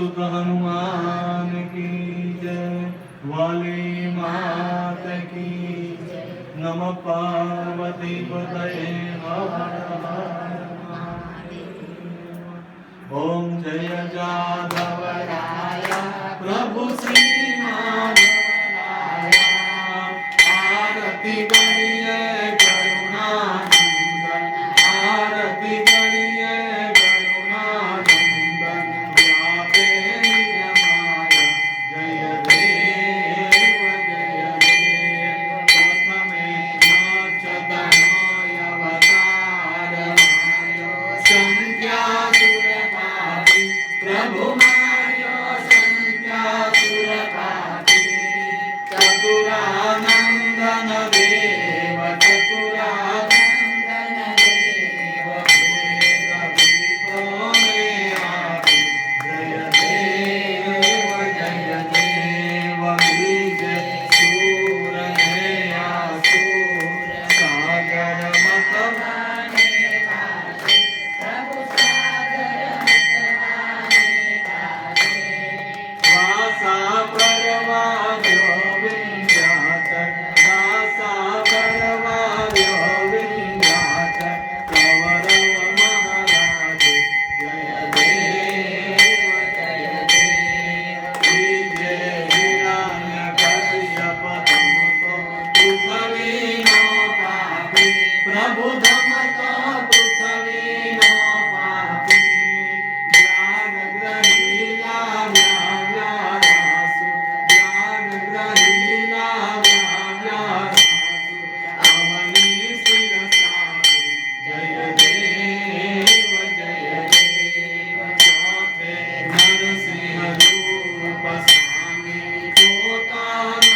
सुत हनुमान की जय, वाली मात की जय। नमः पार्वती पतये हर हर महादेव। ओम जय जादव राय प्रभु श्री माधवराय। आरती करिए करुणानंदन, आरती करिए करुणानंदन। व्यापे निरमाया जय देव जय देव। प्रथमे नाचतनोय अवतार मायो, संख्यासुर पापी प्रभु मायो, संख्यासुर पापी। चतुरानंदन देव चतुरानंदन देव, वेद विप्रो में आदि जय देव जय देव। विजय सूर ने आसूर, सागर मतवाने गाजे प्रभु, सागर मतवाने गाजे। वासा परवार्यो विंध्याचल, वासा परवार्यो विंध्याचल। कौरव महाराज जय देव जय देव। विजय हिरण्यकश्यप धम तो पृथ्वी नो पापी, प्रभु धम तो पृथ्वी नो पापी। ज्ञान ग्रहीला व्याव्यासु, ज्ञान ग्रहीला व्याव्यासु। अवनी शिरसासु जय देव जय देव। चौथे नरसिंह रूप स्वामी, पोता न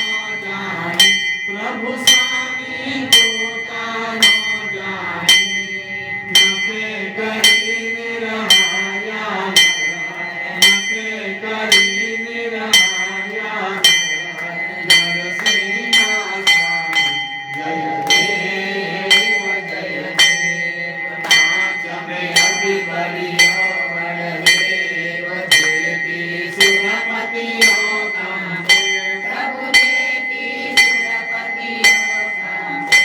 जानी प्रभु स्वामी, पोता न जानी। नखे करी निरहाया नखे करी निरहाया। नरसिंह स्वामी जय देव जय देव। पांचमे अधिपतियो बलदेव, जेति सुरपतियो कांते प्रभु, जेति सुरपतियो कांते।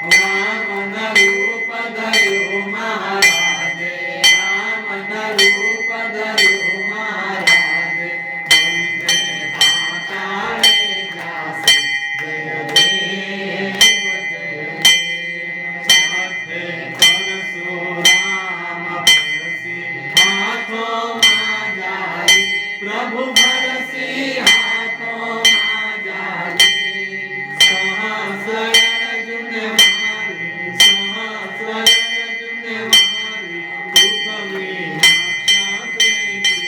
वामन रूप धरो महाराजे, वामन रूप धरो महाराजे। बलिते पाताले जासे जय देव जय देव। छठे परशुराम भरसी हाथों मां जाली, प्रभु भरसी हाथों मां जाली। सहस्र अर्जुन मारी, सहस्र अर्जुन मारी। पृथ्वी नक्षत्र की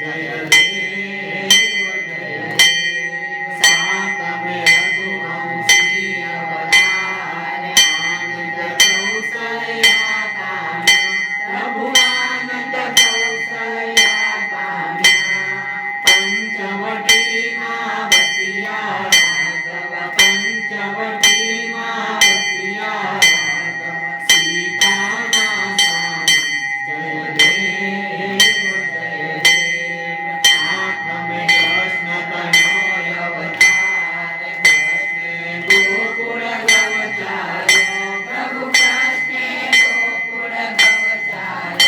जय देव जय देव। सातमे रघुवंशी अवतार, आनंद कौशल्या काम्या प्रभु, आनंद कौशल्या काम्या। पंचवटी मां बसिया राघव, पंचवटी मां बसिया राघव। सीता नासामी जय देव जय देव। आठमे कृष्ण तनोय अवतार, कृष्णे गोकुल गवचार्य प्रभु, कृष्णे गोकुल गवचार्य।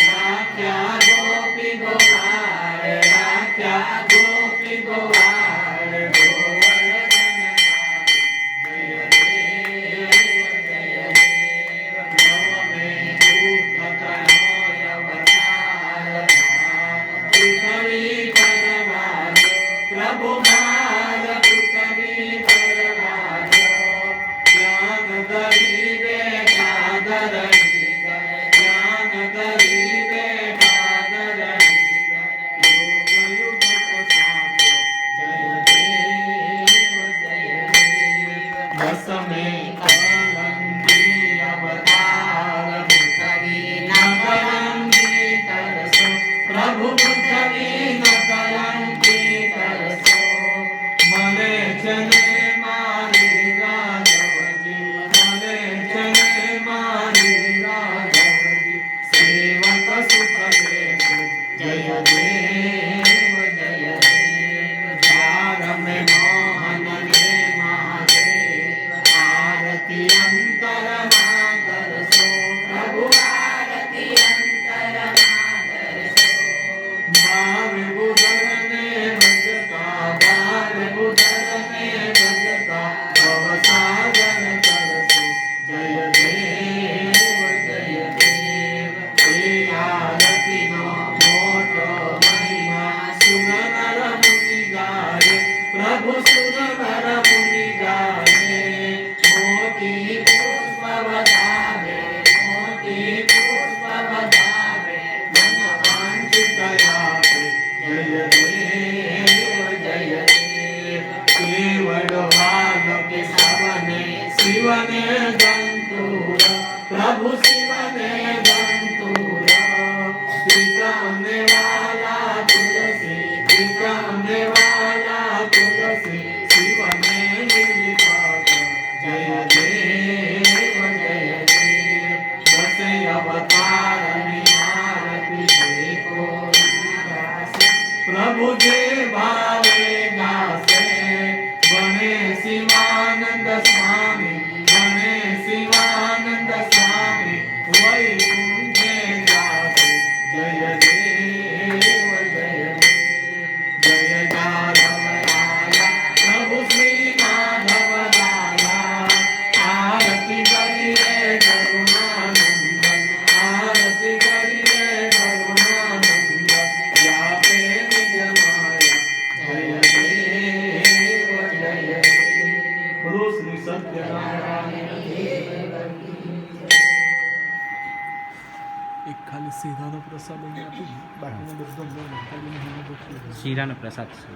राख्या गोपी गोपाल, राख्या गोपी गोपाल। गोवर्धनधारी जय देव जय देव। नवमे दूततनोय अवतार, पृथ्वी परवारो प्रभु, भार पृथ्वी परवारो। ज्ञान दरी बेटा धरणीधर, ज्ञान दरी बेटा धरणीधर। योग युग प्रसादो जय देव जय देव। दसमे कलंकी अवतार, पृथ्वी न कलंकी तरसो प्रभु, पृथ्वी न कलंकी तरसो। मले चले मारी राघव जी, मले चले मारी राघव जी। सेवक सुख देसु जय देव जय देव रमे मोहन रे महादेव आरती अंतर मादरसो प्रभु आरती अंतर मादरसो भाव बुधन ने भजता भाव बुधन ने भजता भव सागन तरसो जय देव जय देव आरती नो मोटो महिमा सुनर मुनि गाये प्रभु सुनर मुनि गाये मोती पुष्प बधावे मोती पुष्प बधावे मन वांछित यावे जय देव जय देव केवल वालोके सबने शिवने गंतूर प्रभु शिवने गंतूर कृतने वाला तुलसी कृतने वाला तुलसी शिवने निर्विपाक जय देव जय देव दसे अवतार आरती देखो प्रभु जे भावे गासे बने शिवानंद स्वामी बने शिवानंद स्वामी वैकुंठे जासे जय देव जय देव जय जाधव राया प्रभु श्री माधव राया आरती करिए करुणानंदन आरती करिए करुणानंदन व्यापे निज माया जय देव जय देव बोलो श्री सत्यनारायण એક ખાલી સીધાનો પ્રસાદ અહીં આપી બાકીનો બધો અંદર ખાલી મહિનો બચ્યું શીરાનો પ્રસાદ છે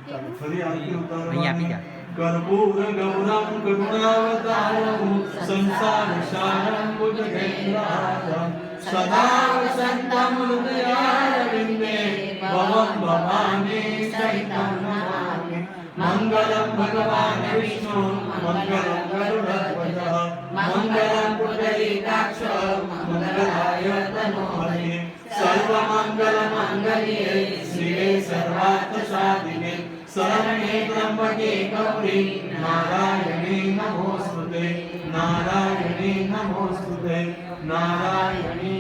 ચાલો ફરી આરતી ઉતારો અહીં આપી જા कर्पूर गौरम करुणावतारम संसार सारम बुद्धेन्द्रारम सदा वसंतम हृदयारविंदे भवं भवानी सहितं नमामि मंगलम भगवान विष्णु मंगलम गरुडध्वज मंगलम पुंडरीकाक्ष मंगलाय तनोहरि सर्वमंगल मांगल्ये शिवे सर्वार्थ साधिके शरण्ये त्र्यंबके गौरी नारायणी नमोस्तुते नारायणी नमोस्तुते नारायणी